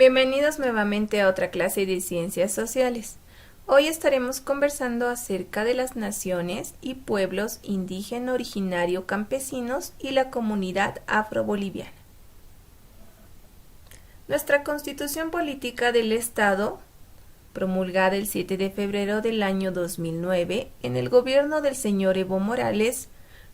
Bienvenidos nuevamente a otra clase de Ciencias Sociales. Hoy estaremos conversando acerca de las naciones y pueblos indígena originario campesinos y la comunidad afroboliviana. Nuestra Constitución Política del Estado, promulgada el 7 de febrero del año 2009 en el gobierno del señor Evo Morales,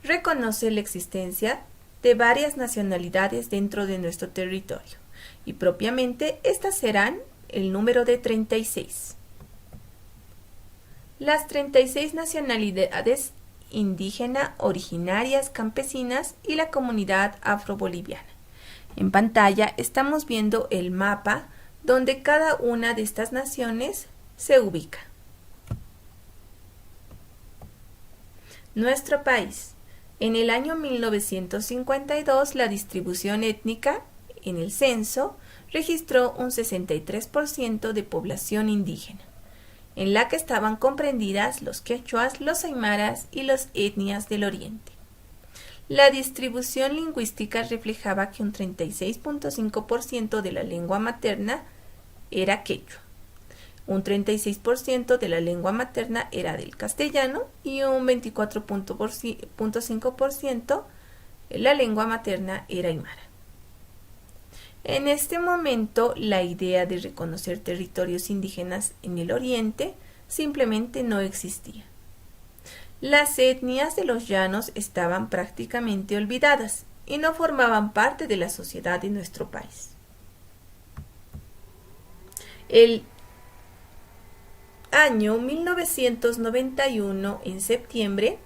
reconoce la existencia de varias nacionalidades dentro de nuestro territorio, y propiamente estas serán el número de 36. Las 36 nacionalidades indígena originarias campesinas y la comunidad afroboliviana. En pantalla estamos viendo el mapa donde cada una de estas naciones se ubica. Nuestro país. En el año 1952, la distribución étnica en el censo registró un 63% de población indígena, en la que estaban comprendidas los quechuas, los aymaras y las etnias del oriente. La distribución lingüística reflejaba que un 36.5% de la lengua materna era quechua, un 36% de la lengua materna era del castellano y un 24.5% la lengua materna era aymara. En este momento, la idea de reconocer territorios indígenas en el oriente simplemente no existía. Las etnias de los llanos estaban prácticamente olvidadas y no formaban parte de la sociedad de nuestro país. El año 1991, en septiembre,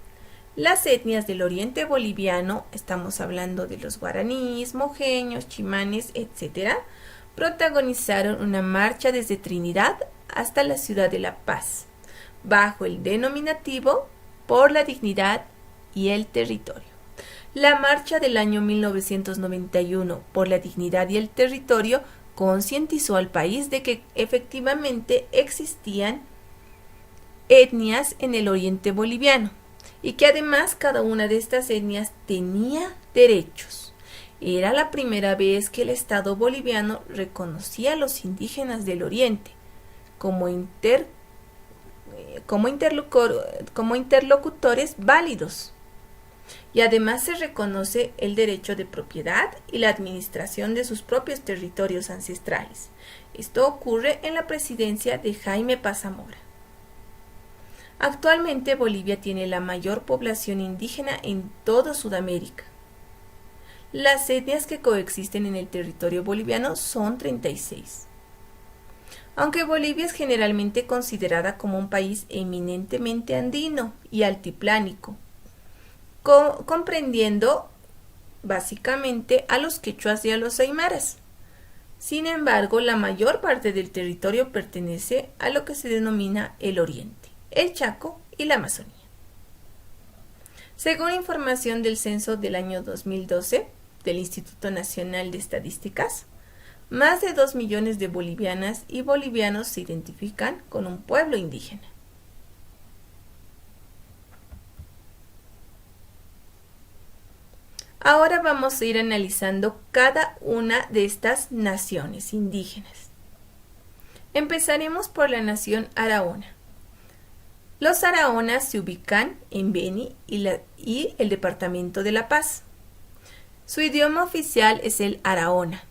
las etnias del oriente boliviano, estamos hablando de los guaraníes, mojeños, chimanes, etc., protagonizaron una marcha desde Trinidad hasta la ciudad de La Paz, bajo el denominativo por la dignidad y el territorio. La marcha del año 1991 por la dignidad y el territorio concientizó al país de que efectivamente existían etnias en el oriente boliviano y que además cada una de estas etnias tenía derechos. Era la primera vez que el Estado boliviano reconocía a los indígenas del oriente como interlocutores válidos. Y además se reconoce el derecho de propiedad y la administración de sus propios territorios ancestrales. Esto ocurre en la presidencia de Jaime Paz Zamora. Actualmente Bolivia tiene la mayor población indígena en toda Sudamérica. Las etnias que coexisten en el territorio boliviano son 36. Aunque Bolivia es generalmente considerada como un país eminentemente andino y altiplánico, comprendiendo básicamente a los quechuas y a los aymaras. Sin embargo, la mayor parte del territorio pertenece a lo que se denomina el Oriente, el Chaco y la Amazonía. Según información del censo del año 2012 del Instituto Nacional de Estadísticas, más de 2 millones de bolivianas y bolivianos se identifican con un pueblo indígena. Ahora vamos a ir analizando cada una de estas naciones indígenas. Empezaremos por la nación Araona. Los araonas se ubican en Beni y el departamento de La Paz. Su idioma oficial es el araona.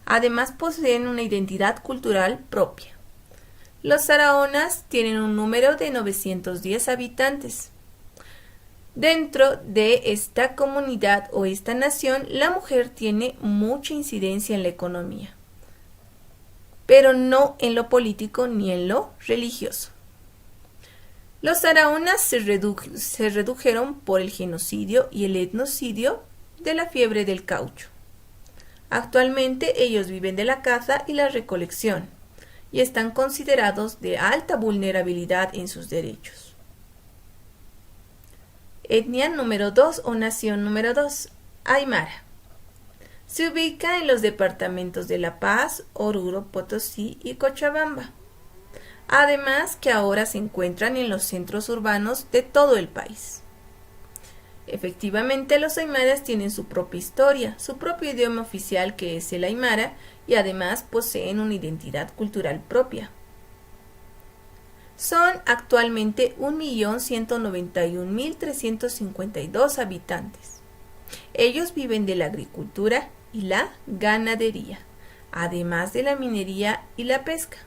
Además poseen una identidad cultural propia. Los araonas tienen un número de 910 habitantes. Dentro de esta comunidad o esta nación, la mujer tiene mucha incidencia en la economía, pero no en lo político ni en lo religioso. Los araonas se redujeron por el genocidio y el etnocidio de la fiebre del caucho. Actualmente ellos viven de la caza y la recolección y están considerados de alta vulnerabilidad en sus derechos. Etnia número 2 o nación número 2, Aymara. Se ubica en los departamentos de La Paz, Oruro, Potosí y Cochabamba. Además que ahora se encuentran en los centros urbanos de todo el país. Efectivamente, los aymaras tienen su propia historia, su propio idioma oficial que es el aymara, y además poseen una identidad cultural propia. Son actualmente 1.191.352 habitantes. Ellos viven de la agricultura y la ganadería, además de la minería y la pesca.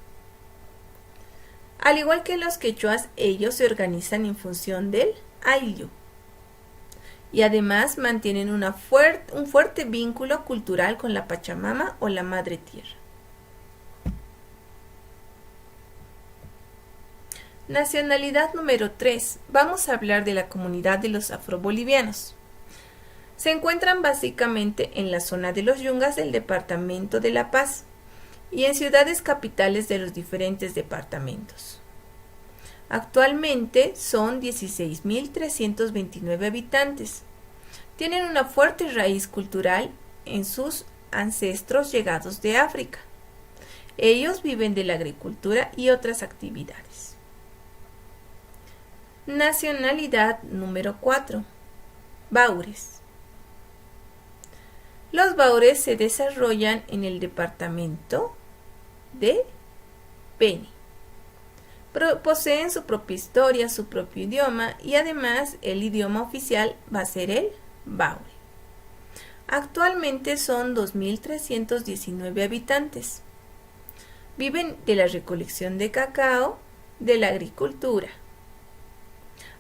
Al igual que los quechuas, ellos se organizan en función del ayllu y además mantienen un fuerte vínculo cultural con la Pachamama o la Madre Tierra. Nacionalidad número 3. Vamos a hablar de la comunidad de los afrobolivianos. Se encuentran básicamente en la zona de los Yungas del departamento de La Paz y en ciudades capitales de los diferentes departamentos. Actualmente son 16.329 habitantes. Tienen una fuerte raíz cultural en sus ancestros llegados de África. Ellos viven de la agricultura y otras actividades. Nacionalidad número 4. Baures. Los baures se desarrollan en el departamento de Beni. Poseen su propia historia, su propio idioma y además el idioma oficial va a ser el baure. Actualmente son 2.319 habitantes. Viven de la recolección de cacao, de la agricultura.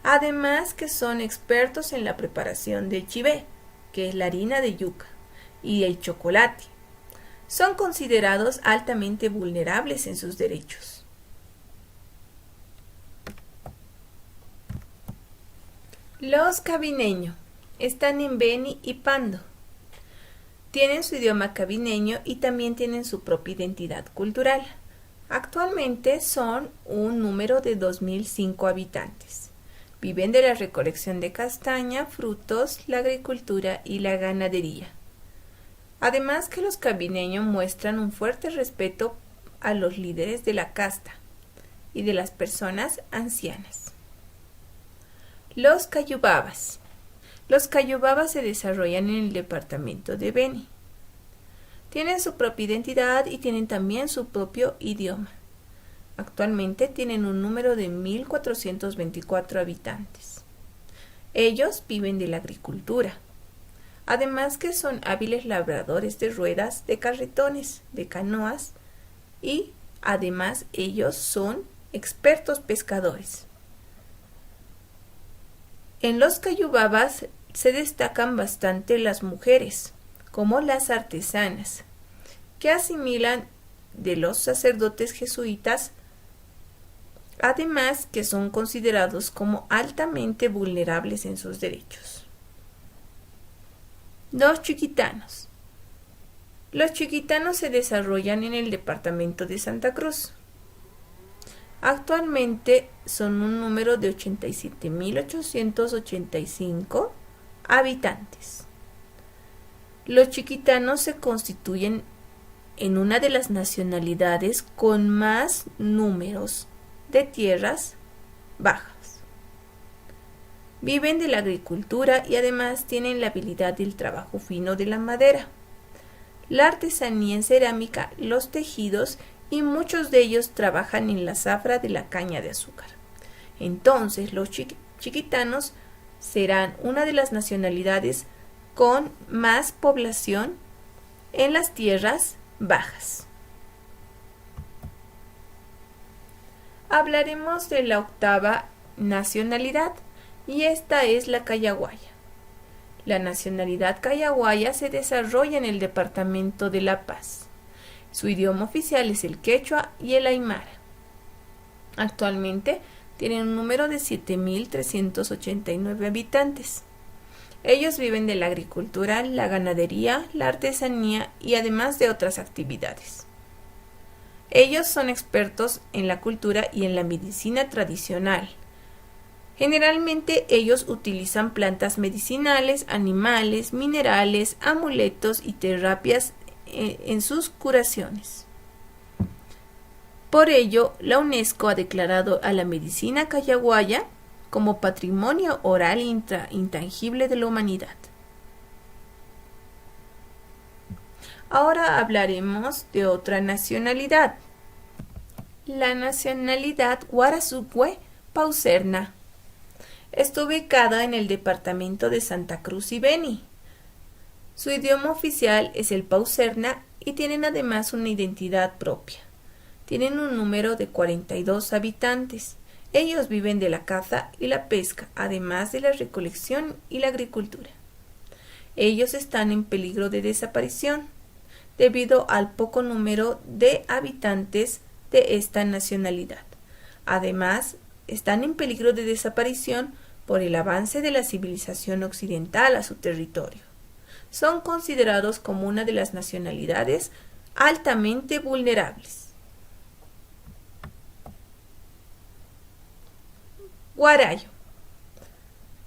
Además que son expertos en la preparación del chivé, que es la harina de yuca, y el chocolate. Son considerados altamente vulnerables en sus derechos. Los cabineños están en Beni y Pando. Tienen su idioma cabineño y también tienen su propia identidad cultural. Actualmente son un número de 2.005 habitantes. Viven de la recolección de castaña, frutos, la agricultura y la ganadería. Además que los cabineños muestran un fuerte respeto a los líderes de la casta y de las personas ancianas. Los cayubabas. Los cayubabas se desarrollan en el departamento de Beni. Tienen su propia identidad y tienen también su propio idioma. Actualmente tienen un número de 1.424 habitantes. Ellos viven de la agricultura. Además que son hábiles labradores de ruedas, de carretones, de canoas y además ellos son expertos pescadores. En los cayubabas se destacan bastante las mujeres, como las artesanas, que asimilan de los sacerdotes jesuitas, además que son considerados como altamente vulnerables en sus derechos. Los chiquitanos. Los chiquitanos se desarrollan en el departamento de Santa Cruz. Actualmente son un número de 87.885 habitantes. Los chiquitanos se constituyen en una de las nacionalidades con más números de tierras bajas. Viven de la agricultura y además tienen la habilidad del trabajo fino de la madera, la artesanía en cerámica, los tejidos y muchos de ellos trabajan en la zafra de la caña de azúcar. Entonces los chiquitanos serán una de las nacionalidades con más población en las tierras bajas. Hablaremos de la octava nacionalidad y esta es la cayaguaya. La nacionalidad cayaguaya se desarrolla en el departamento de La Paz. Su idioma oficial es el quechua y el aymara. Actualmente tienen un número de 7.389 habitantes. Ellos viven de la agricultura, la ganadería, la artesanía y además de otras actividades. Ellos son expertos en la cultura y en la medicina tradicional. Generalmente ellos utilizan plantas medicinales, animales, minerales, amuletos y terapias en sus curaciones. Por ello, la UNESCO ha declarado a la medicina cayaguaya como patrimonio oral intangible de la humanidad. Ahora hablaremos de otra nacionalidad, la nacionalidad Guarasugüe Paucerna. Está ubicada en el departamento de Santa Cruz y Beni. Su idioma oficial es el Paucerna y tienen además una identidad propia. Tienen un número de 42 habitantes. Ellos viven de la caza y la pesca, además de la recolección y la agricultura. Ellos están en peligro de desaparición debido al poco número de habitantes de esta nacionalidad. Además, están en peligro de desaparición por el avance de la civilización occidental a su territorio. Son considerados como una de las nacionalidades altamente vulnerables. Guarayo.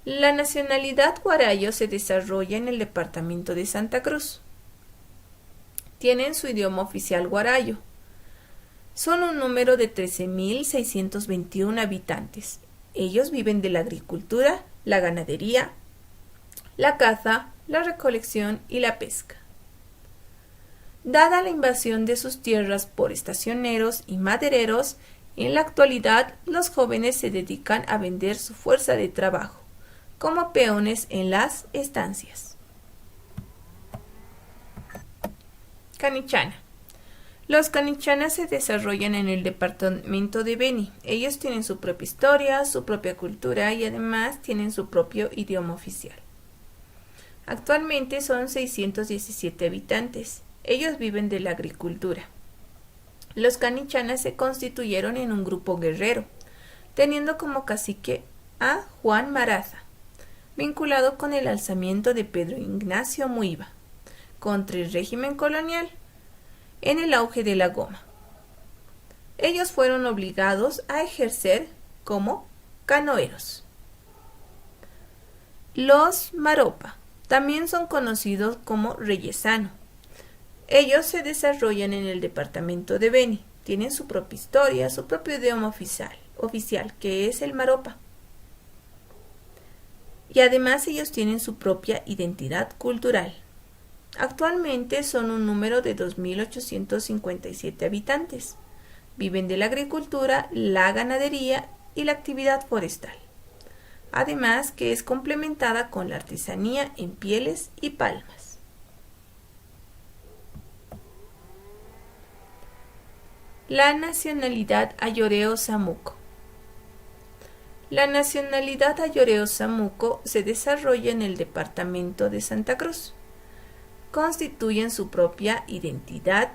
La nacionalidad guarayo se desarrolla en el departamento de Santa Cruz. Tienen su idioma oficial guarayo. Son un número de 13.621 habitantes. Ellos viven de la agricultura, la ganadería, la caza, la recolección y la pesca. Dada la invasión de sus tierras por estacioneros y madereros, en la actualidad los jóvenes se dedican a vender su fuerza de trabajo como peones en las estancias. Canichana. Los canichanas se desarrollan en el departamento de Beni. Ellos tienen su propia historia, su propia cultura y además tienen su propio idioma oficial. Actualmente son 617 habitantes. Ellos viven de la agricultura. Los canichanas se constituyeron en un grupo guerrero, teniendo como cacique a Juan Maraza, vinculado con el alzamiento de Pedro Ignacio Muiva contra el régimen colonial en el auge de la goma. Ellos fueron obligados a ejercer como canoeros. Los Maropa también son conocidos como Reyesano. Ellos se desarrollan en el departamento de Beni. Tienen su propia historia, su propio idioma oficial, que es el Maropa. Y además ellos tienen su propia identidad cultural. Actualmente son un número de 2.857 habitantes. Viven de la agricultura, la ganadería y la actividad forestal. Además que es complementada con la artesanía en pieles y palmas. La nacionalidad Ayoreo-Samuco. La nacionalidad Ayoreo-Samuco se desarrolla en el departamento de Santa Cruz. Constituyen su propia identidad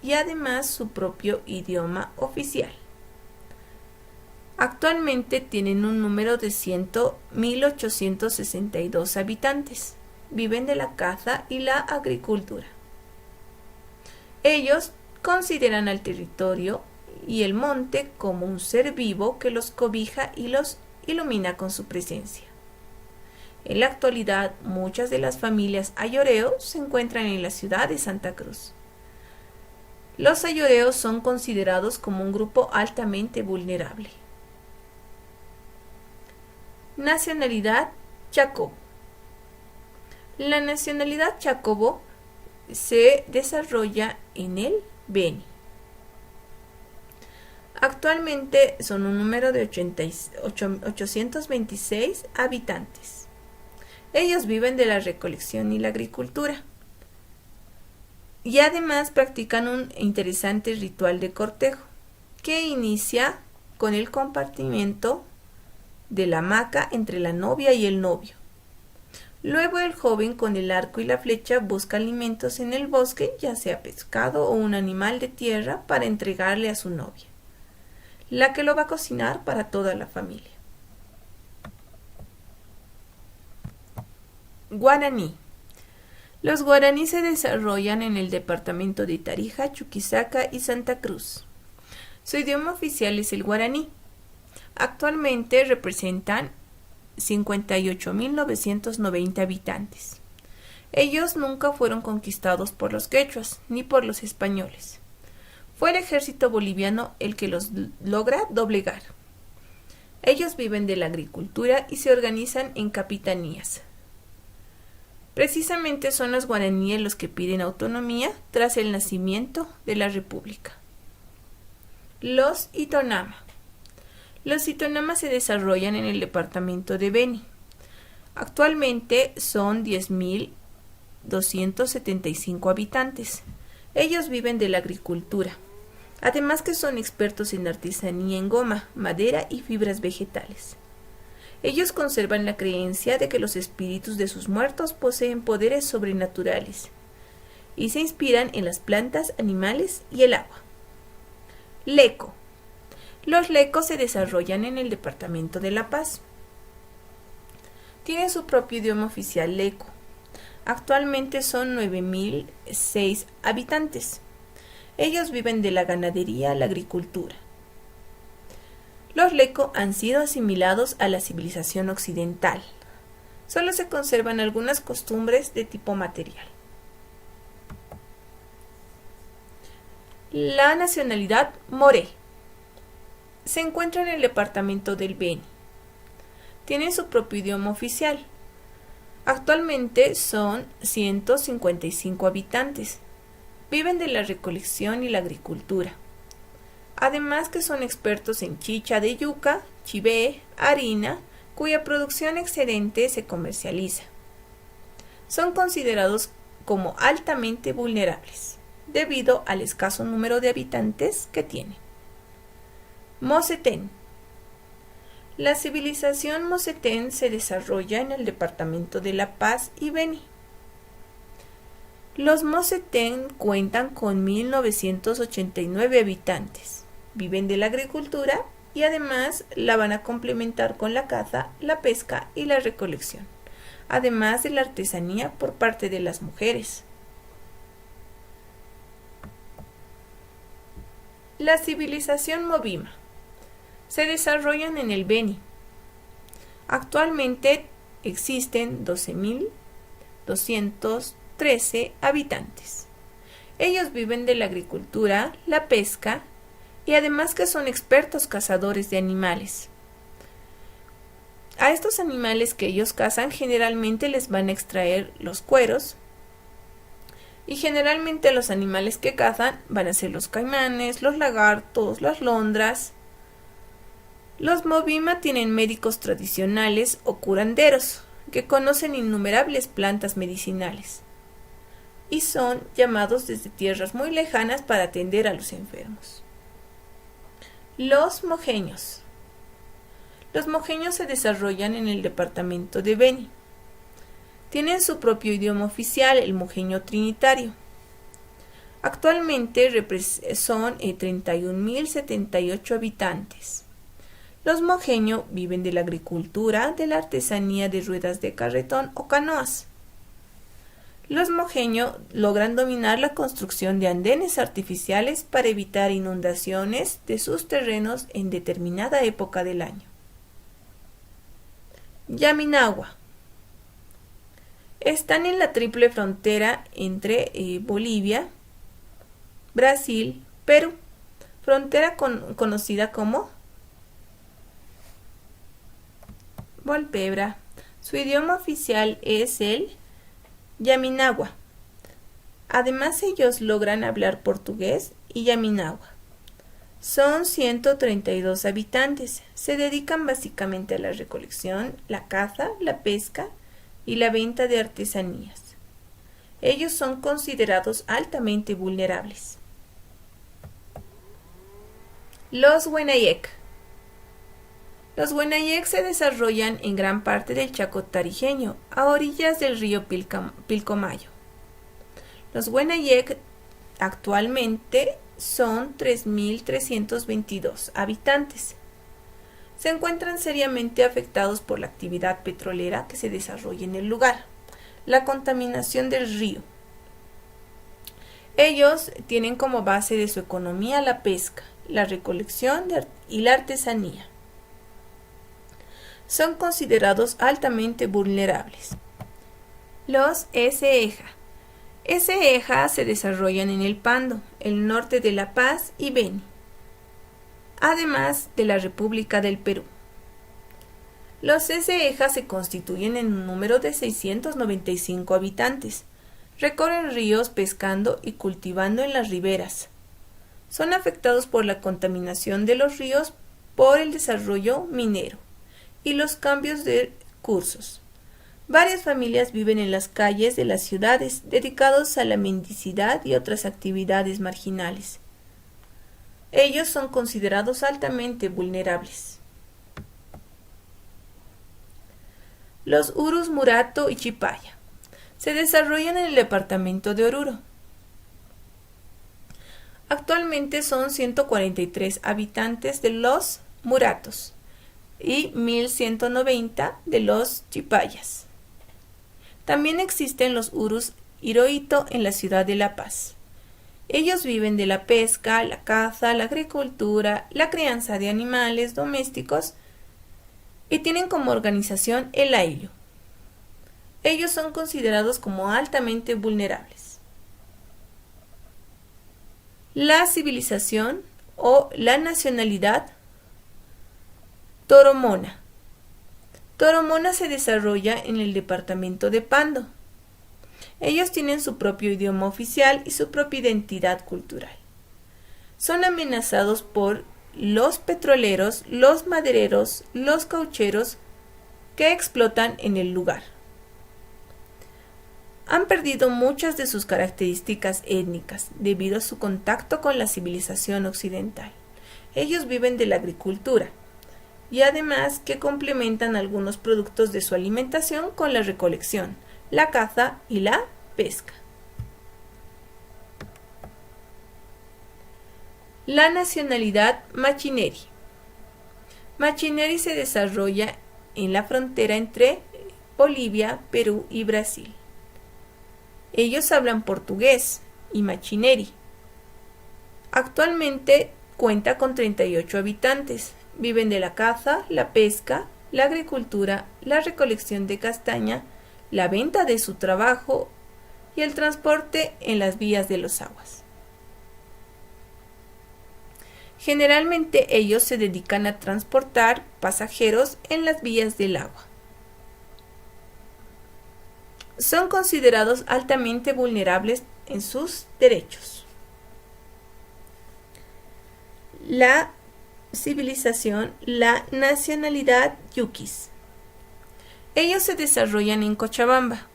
y además su propio idioma oficial. Actualmente tienen un número de 1.862 habitantes. Viven de la caza y la agricultura. Ellos consideran al territorio y el monte como un ser vivo que los cobija y los ilumina con su presencia. En la actualidad, muchas de las familias ayoreo se encuentran en la ciudad de Santa Cruz. Los ayoreos son considerados como un grupo altamente vulnerable. Nacionalidad Chacobo. La nacionalidad Chacobo se desarrolla en el Beni. Actualmente son un número de 826 habitantes. Ellos viven de la recolección y la agricultura. Y además practican un interesante ritual de cortejo, que inicia con el compartimiento de la hamaca entre la novia y el novio. Luego el joven con el arco y la flecha busca alimentos en el bosque, ya sea pescado o un animal de tierra, para entregarle a su novia, la que lo va a cocinar para toda la familia. Guaraní. Los guaraní se desarrollan en el departamento de Tarija, Chuquisaca y Santa Cruz. Su idioma oficial es el guaraní. Actualmente representan 58.990 habitantes. Ellos nunca fueron conquistados por los quechuas ni por los españoles. Fue el ejército boliviano el que los logra doblegar. Ellos viven de la agricultura y se organizan en capitanías. Precisamente son los guaraníes los que piden autonomía tras el nacimiento de la República. Los Itonama. Los Itonama se desarrollan en el departamento de Beni. Actualmente son 10.275 habitantes. Ellos viven de la agricultura. Además que son expertos en artesanía en goma, madera y fibras vegetales. Ellos conservan la creencia de que los espíritus de sus muertos poseen poderes sobrenaturales y se inspiran en las plantas, animales y el agua. Leco. Los lecos se desarrollan en el departamento de La Paz. Tienen su propio idioma oficial leco. Actualmente son 9.006 habitantes. Ellos viven de la ganadería, la agricultura. Los leco han sido asimilados a la civilización occidental. Solo se conservan algunas costumbres de tipo material. La nacionalidad moré. Se encuentra en el departamento del Beni. Tienen su propio idioma oficial. Actualmente son 155 habitantes. Viven de la recolección y la agricultura. Además que son expertos en chicha de yuca, chivé, harina, cuya producción excedente se comercializa. Son considerados como altamente vulnerables, debido al escaso número de habitantes que tienen. Mosetén. La civilización Mosetén se desarrolla en el departamento de La Paz y Beni. Los Mosetén cuentan con 1.989 habitantes. Viven de la agricultura y además la van a complementar con la caza, la pesca y la recolección, además de la artesanía por parte de las mujeres. La civilización Movima se desarrollan en el Beni. Actualmente existen 12.213 habitantes. Ellos viven de la agricultura, la pesca y además que son expertos cazadores de animales. A estos animales que ellos cazan generalmente les van a extraer los cueros y generalmente los animales que cazan van a ser los caimanes, los lagartos, las alondras. Los Movima tienen médicos tradicionales o curanderos que conocen innumerables plantas medicinales y son llamados desde tierras muy lejanas para atender a los enfermos. Los mojeños. Los mojeños se desarrollan en el departamento de Beni. Tienen su propio idioma oficial, el mojeño trinitario. Actualmente son 31.078 habitantes. Los mojeños viven de la agricultura, de la artesanía de ruedas de carretón o canoas. Los mojeños logran dominar la construcción de andenes artificiales para evitar inundaciones de sus terrenos en determinada época del año. Yaminagua. Están en la triple frontera entre Bolivia, Brasil, Perú, frontera conocida como Volpebra. Su idioma oficial es el Yaminagua. Además ellos logran hablar portugués y Yaminagua. Son 132 habitantes. Se dedican básicamente a la recolección, la caza, la pesca y la venta de artesanías. Ellos son considerados altamente vulnerables. Los Huenayec. Los Huenayec se desarrollan en gran parte del Chaco tarijeño, a orillas del río Pilcomayo. Los Huenayec actualmente son 3.322 habitantes. Se encuentran seriamente afectados por la actividad petrolera que se desarrolla en el lugar, la contaminación del río. Ellos tienen como base de su economía la pesca, la recolección y la artesanía. Son considerados altamente vulnerables. Los Eseja. Eseja se desarrollan en el Pando, el norte de La Paz y Beni, además de la República del Perú. Los Eja se constituyen en un número de 695 habitantes. Recorren ríos pescando y cultivando en las riberas. Son afectados por la contaminación de los ríos por el desarrollo minero y los cambios de cursos. Varias familias viven en las calles de las ciudades, dedicados a la mendicidad y otras actividades marginales. Ellos son considerados altamente vulnerables. Los Urus Murato y Chipaya se desarrollan en el departamento de Oruro. Actualmente son 143 habitantes de los Muratos y 1190 de los Chipayas. También existen los Urus Hirohito en la ciudad de La Paz. Ellos viven de la pesca, la caza, la agricultura, la crianza de animales domésticos y tienen como organización el Ayllu. Ellos son considerados como altamente vulnerables. La civilización o la nacionalidad Toromona. Toromona se desarrolla en el departamento de Pando. Ellos tienen su propio idioma oficial y su propia identidad cultural. Son amenazados por los petroleros, los madereros, los caucheros que explotan en el lugar. Han perdido muchas de sus características étnicas debido a su contacto con la civilización occidental. Ellos viven de la agricultura y además que complementan algunos productos de su alimentación con la recolección, la caza y la pesca. La nacionalidad Machineri. Machineri se desarrolla en la frontera entre Bolivia, Perú y Brasil. Ellos hablan portugués y machineri. Actualmente cuenta con 38 habitantes. Viven de la caza, la pesca, la agricultura, la recolección de castaña, la venta de su trabajo y el transporte en las vías de los aguas. Generalmente ellos se dedican a transportar pasajeros en las vías del agua. Son considerados altamente vulnerables en sus derechos. La civilización, la nacionalidad Yuquis. Ellos se desarrollan en Cochabamba,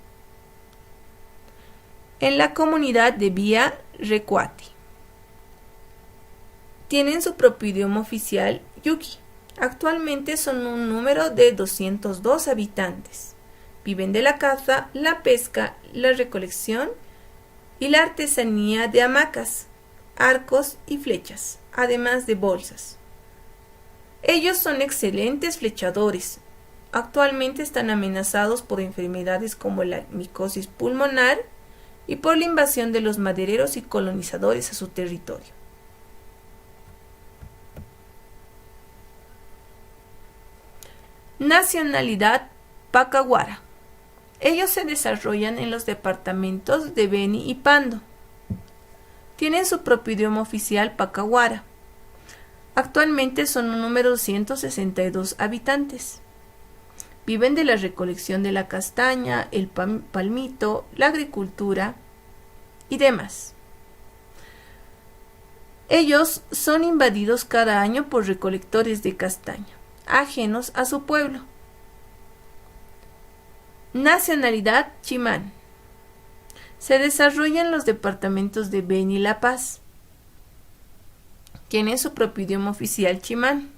en la comunidad de Villa Recuati. Tienen su propio idioma oficial Yuki. Actualmente son un número de 202 habitantes. Viven de la caza, la pesca, la recolección y la artesanía de hamacas, arcos y flechas, además de bolsas. Ellos son excelentes flechadores. Actualmente están amenazados por enfermedades como la micosis pulmonar y por la invasión de los madereros y colonizadores a su territorio. Nacionalidad Pacahuara. Ellos se desarrollan en los departamentos de Beni y Pando. Tienen su propio idioma oficial Pacahuara. Actualmente son un número de 162 habitantes. Viven de la recolección de la castaña, el palmito, la agricultura y demás. Ellos son invadidos cada año por recolectores de castaña, ajenos a su pueblo. Nacionalidad Chimán. Se desarrolla en los departamentos de Beni y La Paz. Tienen su propio idioma oficial Chimán.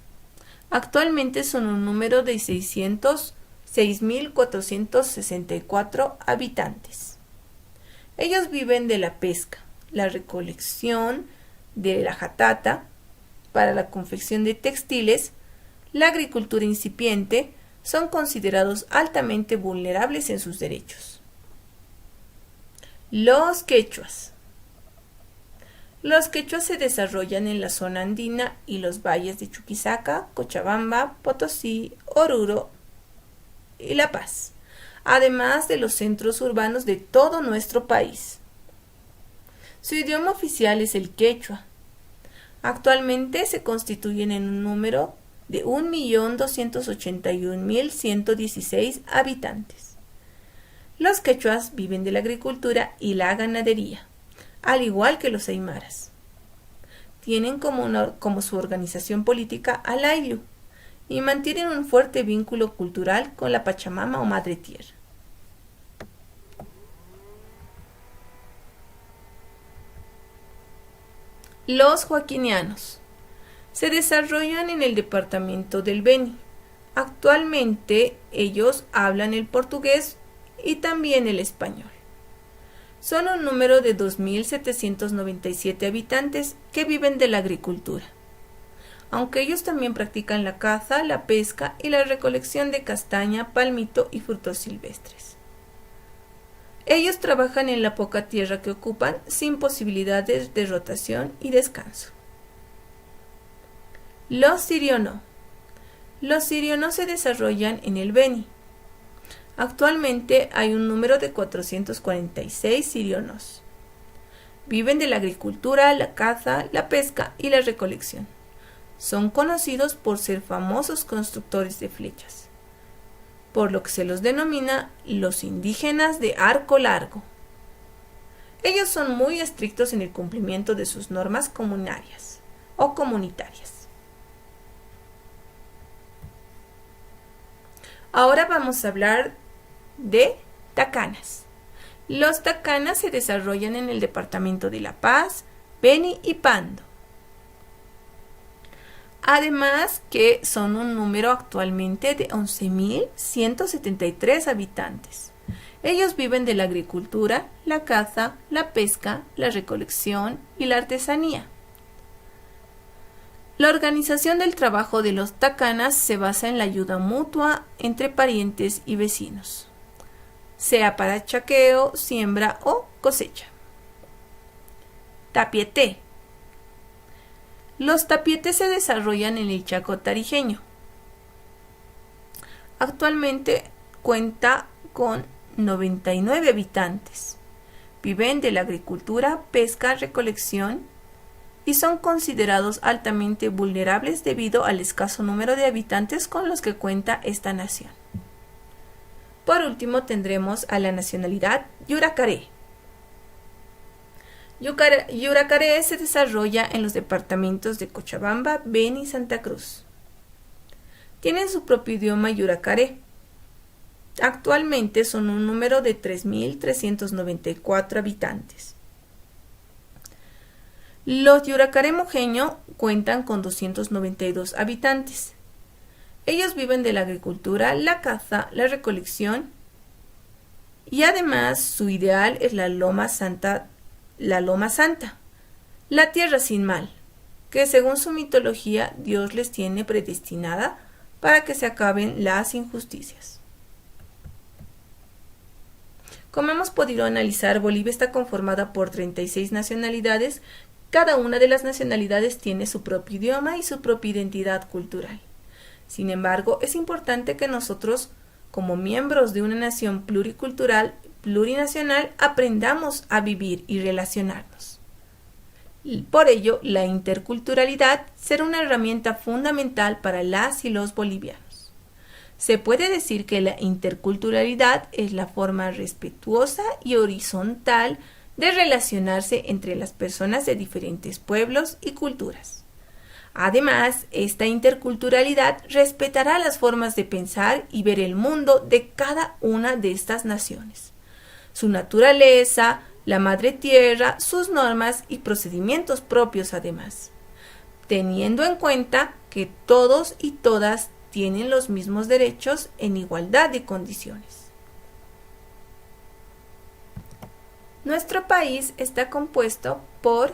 Actualmente son un número de 606.464 habitantes. Ellos viven de la pesca, la recolección de la jatata para la confección de textiles, la agricultura incipiente. Son considerados altamente vulnerables en sus derechos. Los quechuas. Los quechuas se desarrollan en la zona andina y los valles de Chuquisaca, Cochabamba, Potosí, Oruro y La Paz, además de los centros urbanos de todo nuestro país. Su idioma oficial es el quechua. Actualmente se constituyen en un número de 1.281.116 habitantes. Los quechuas viven de la agricultura y la ganadería, al igual que los aymaras. Tienen como su organización política al Ayllu y mantienen un fuerte vínculo cultural con la Pachamama o Madre Tierra. Los joaquinianos se desarrollan en el departamento del Beni. Actualmente ellos hablan el portugués y también el español. Son un número de 2.797 habitantes que viven de la agricultura, aunque ellos también practican la caza, la pesca y la recolección de castaña, palmito y frutos silvestres. Ellos trabajan en la poca tierra que ocupan sin posibilidades de rotación y descanso. Los sirionó. Los sirionó se desarrollan en el Beni. Actualmente hay un número de 446 sirionos. Viven de la agricultura, la caza, la pesca y la recolección. Son conocidos por ser famosos constructores de flechas, por lo que se los denomina los indígenas de arco largo. Ellos son muy estrictos en el cumplimiento de sus normas comunarias o comunitarias. Ahora vamos a hablar de tacanas. Los tacanas se desarrollan en el departamento de La Paz, Beni y Pando. Además que son un número actualmente de 11.173 habitantes. Ellos viven de la agricultura, la caza, la pesca, la recolección y la artesanía. La organización del trabajo de los tacanas se basa en la ayuda mutua entre parientes y vecinos, sea para chaqueo, siembra o cosecha. Tapieté. Los tapietes se desarrollan en el Chaco tarijeño. Actualmente cuenta con 99 habitantes. Viven de la agricultura, pesca, recolección y son considerados altamente vulnerables debido al escaso número de habitantes con los que cuenta esta nación. Por último tendremos a la nacionalidad Yuracaré. Yuracaré se desarrolla en los departamentos de Cochabamba, Beni y Santa Cruz. Tienen su propio idioma Yuracaré. Actualmente son un número de 3.394 habitantes. Los Yuracaré mojeño cuentan con 292 habitantes. Ellos viven de la agricultura, la caza, la recolección y además su ideal es la Loma Santa, la tierra sin mal, que según su mitología Dios les tiene predestinada para que se acaben las injusticias. Como hemos podido analizar, Bolivia está conformada por 36 nacionalidades. Cada una de las nacionalidades tiene su propio idioma y su propia identidad cultural. Sin embargo, es importante que nosotros, como miembros de una nación pluricultural, plurinacional, aprendamos a vivir y relacionarnos. Por ello, la interculturalidad será una herramienta fundamental para las y los bolivianos. Se puede decir que la interculturalidad es la forma respetuosa y horizontal de relacionarse entre las personas de diferentes pueblos y culturas. Además, esta interculturalidad respetará las formas de pensar y ver el mundo de cada una de estas naciones, su naturaleza, la madre tierra, sus normas y procedimientos propios además, teniendo en cuenta que todos y todas tienen los mismos derechos en igualdad de condiciones. Nuestro país está compuesto por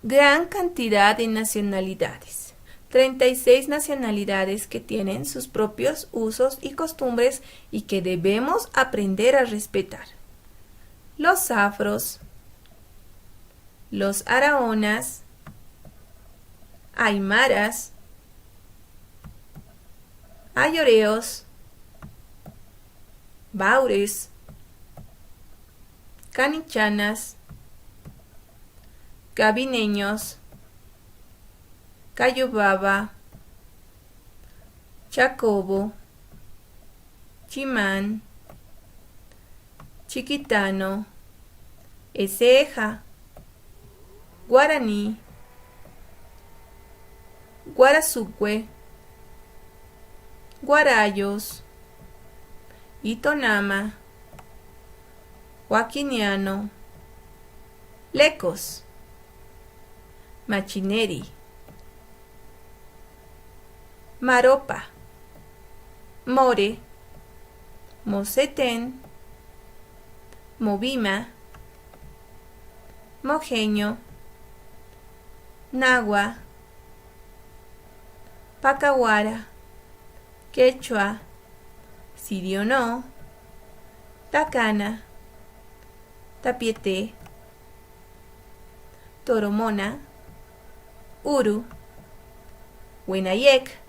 gran cantidad de nacionalidades, 36 nacionalidades que tienen sus propios usos y costumbres y que debemos aprender a respetar. Los afros, los araonas, aymaras, ayoreos, baures, canichanas, gabineños, cayubaba, Chacobo, Chimán, Chiquitano, Eseja, Guaraní, Guarasugüe, Guarayos, Itonama, Huaquiniano, Lecos, Machineri, Maropa, More, Mosetén, Movima, Mojeño, Nahua, Pacahuara, Quechua, Sirionó, Tacana, Tapieté, Toromona, Uru, Huenayec,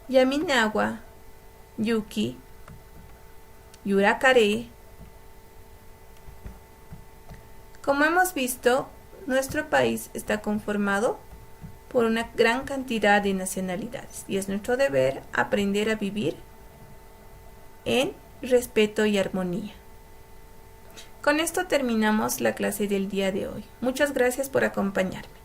Yaminagua, Yuki, Yuracaré. Como hemos visto, nuestro país está conformado por una gran cantidad de nacionalidades y es nuestro deber aprender a vivir en respeto y armonía. Con esto terminamos la clase del día de hoy. Muchas gracias por acompañarme.